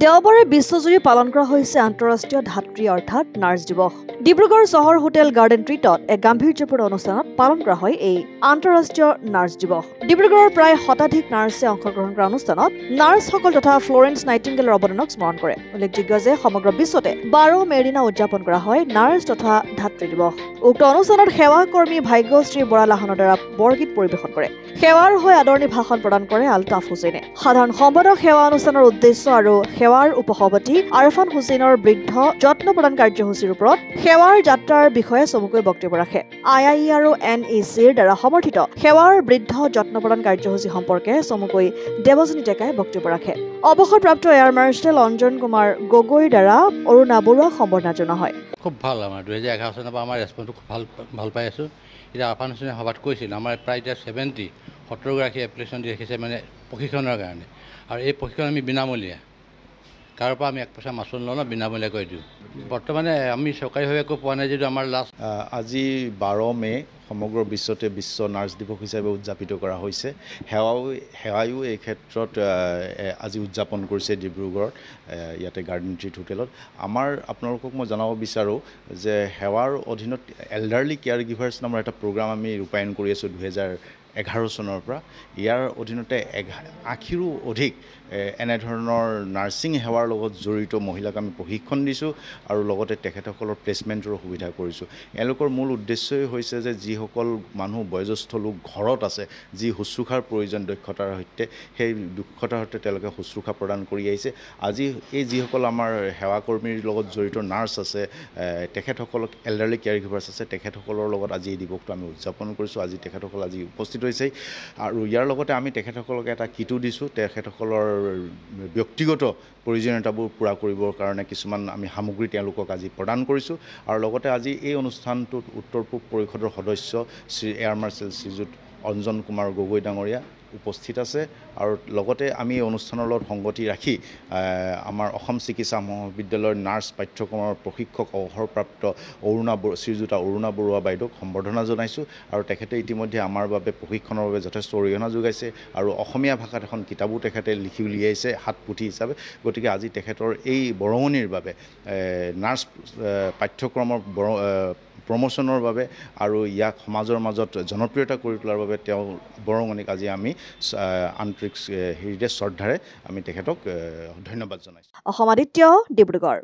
দেওবাৰে বিশ্বজুৰি পালন কৰা হৈছে আন্তঃৰাষ্ট্ৰীয় ধাত্ৰী অৰ্থাৎ নাৰ্ছ দিৱস। ডিব্ৰুগড় চহৰ হোটেল গাৰ্ডেন ট্ৰিটত এক গাম্ভীৰ্যপূৰ্ণ অনুষ্ঠানত পালন কৰা হয় এই আন্তঃৰাষ্ট্ৰীয় নাৰ্ছ দিৱস। ডিব্ৰুগড়ৰ প্ৰায় শতাধিক নাৰ্ছে অংশগ্ৰহণ কৰা অনুষ্ঠানত নাৰ্ছসকল তথা ফ্লৰেন্স নাইটিংগেলৰ অৱদানক স্মৰণ কৰে। উল্লেখযোগ্য যে সমগ্ৰ বিশ্বতে 12 মে'ৰ দিনা উদযাপন কৰা হয় নাৰ্ছ তথা ধাত্ৰী দিৱস। উক্ত অনুষ্ঠানত সেৱাকৰ্মী ভাগ্যশ্ৰী বৰা লাহনৰ দ্বাৰা বৰগীত পৰিৱেশন কৰে। সেৱাৰ হৈ আদৰণি ভাষণ প্ৰদান কৰে আলতাফ হুছেইনে। সাধাৰণ সম্পাদক সেৱা অনুষ্ঠানৰ উদ্দেশ্য আৰু সেৱাৰ উপসভাপতি আৰফান হুছেইনৰ বৃদ্ধ যত্ন প্ৰদান কাৰ্যসূচীৰ ওপৰত সেৱাৰ যাত্ৰাৰ বিষয়ে চমুকৈ বক্তব্য ৰাখে। IIE আৰু NECৰ দ্বাৰা সমৰ্থিত সেৱাৰ বৃদ্ধ যত্ন প্ৰদান কাৰ্যসূচী সম্পৰ্কে চমুকৈ দেৱজনী ডেকাই বক্তব্য ৰাখে। অৱসৰপ্ৰাপ্ত এয়াৰ মাৰ্শ্বেল অঞ্জন কুমাৰ গগৈৰ দ্বাৰা অৰুণা বৰুৱাক সম্বৰ্ধনা জনোৱা হয়। খুব ভাল, আমাৰ 2011 চনৰ পৰা আমাৰ ৰেছপন্সটো খুব ভাল পাই আছোঁ। এতিয়া আৰফান হুছেইনে সভাত কৈছিল আমাৰ প্ৰায় এতিয়া 17গৰাকী এপ্লিকেশ্যন দি ৰাখিছে মানে প্ৰশিক্ষণৰ কাৰণে, আৰু এই প্ৰশিক্ষণ আমি বিনামূলীয়া, কাৰোৰ পৰা আমি 1 পইচা মাচুল নলওঁ, বিনামূলীয়াকৈ দিওঁ। বৰ্তমানে আমি চৰকাৰীভাৱে একো পোৱা নাই যদিও আমাৰ লাষ্ট আজি 12 মে' সমগ্ৰ বিশ্বতে বিশ্ব নাৰ্ছ দিৱস হিচাপে উদযাপিত কৰা হৈছে। সেৱায়ো এই ক্ষেত্ৰত আজি উদযাপন কৰিছে ডিব্ৰুগড়ত ইয়াতে গাৰ্ডেন ট্ৰিট হোটেলত। আপোনালোকক মই জনাব বিচাৰোঁ যে সেৱাৰ অধীনত এল্ডাৰলি কেয়াৰ গিভাৰ্ছ নামৰ এটা প্ৰগ্ৰাম আমি ৰূপায়ণ কৰি আছোঁ 2011 চনৰ পৰা। ইয়াৰ অধীনতে 80ৰো অধিক এনেধৰণৰ নাৰ্ছিং সেৱাৰ লগত জড়িত মহিলাক আমি প্ৰশিক্ষণ দিছোঁ আৰু লগতে তেখেতসকলৰ প্লেচমেণ্টৰো সুবিধা কৰিছোঁ। এওঁলোকৰ মূল উদ্দেশ্যই হৈছে যে যিসকল মানুহ বয়োজ্যেষ্ঠ লোক ঘৰত আছে, যি শুশ্ৰূষাৰ প্ৰয়োজন দক্ষতাৰ সৈতে, সেই দক্ষতাৰ সৈতে তেওঁলোকে শুশ্ৰূষা প্ৰদান কৰি আহিছে। আজি এই যিসকল আমাৰ সেৱাকৰ্মীৰ লগত জড়িত নাৰ্ছ আছে, তেখেতসকলক এল্ডাৰলি কেয়াৰ গিভাৰ্ছ আছে, তেখেতসকলৰ লগত আজি এই দিৱসটো আমি উদযাপন কৰিছোঁ। আজি তেখেতসকল আজি উপস্থিত হৈছে আৰু ইয়াৰ লগতে আমি তেখেতসকলক এটা কিটো দিছোঁ। তেখেতসকলৰ ব্যক্তিগত প্ৰয়োজনীয়তাবোৰ পূৰা কৰিবৰ কাৰণে কিছুমান আমি সামগ্ৰী তেওঁলোকক আজি প্ৰদান কৰিছোঁ। আৰু লগতে আজি এই অনুষ্ঠানটোত উত্তৰ পূব পৰিষদৰ সদস্য শ্ৰী এয়াৰ মাৰ্শ্বেল শ্ৰীযুত অঞ্জন কুমাৰ গগৈ ডাঙৰীয়া উপস্থিত আছে। আৰু লগতে আমি এই অনুষ্ঠানৰ লগত সংগতি ৰাখি আমাৰ অসম চিকিৎসা মহাবিদ্যালয়ৰ নাৰ্ছ পাঠ্যক্ৰমৰ প্ৰশিক্ষক অৱসৰপ্ৰাপ্ত শ্ৰীযুতা অৰুণা বৰুৱা বাইদেউক সম্বৰ্ধনা জনাইছোঁ। আৰু তেখেতে ইতিমধ্যে আমাৰ বাবে প্ৰশিক্ষণৰ বাবে যথেষ্ট অৰিহণা যোগাইছে আৰু অসমীয়া ভাষাত এখন কিতাপো তেখেতে লিখি উলিয়াইছে হাত পুথি হিচাপে। গতিকে আজি তেখেতৰ এই বৰঙণিৰ বাবে নাৰ্ছ পাঠ্যক্ৰমৰ প্ৰমোশ্যনৰ বাবে আৰু ইয়াক সমাজৰ মাজত জনপ্ৰিয়তা কৰি তোলাৰ বাবে তেওঁৰ বৰঙণিক আজি আমি আন্তৰিক হৃদয় শ্ৰদ্ধাৰে আমি তেখেতক ধন্যবাদ জনাইছোঁ। অসম আদিত্য, ডিব্ৰুগড়।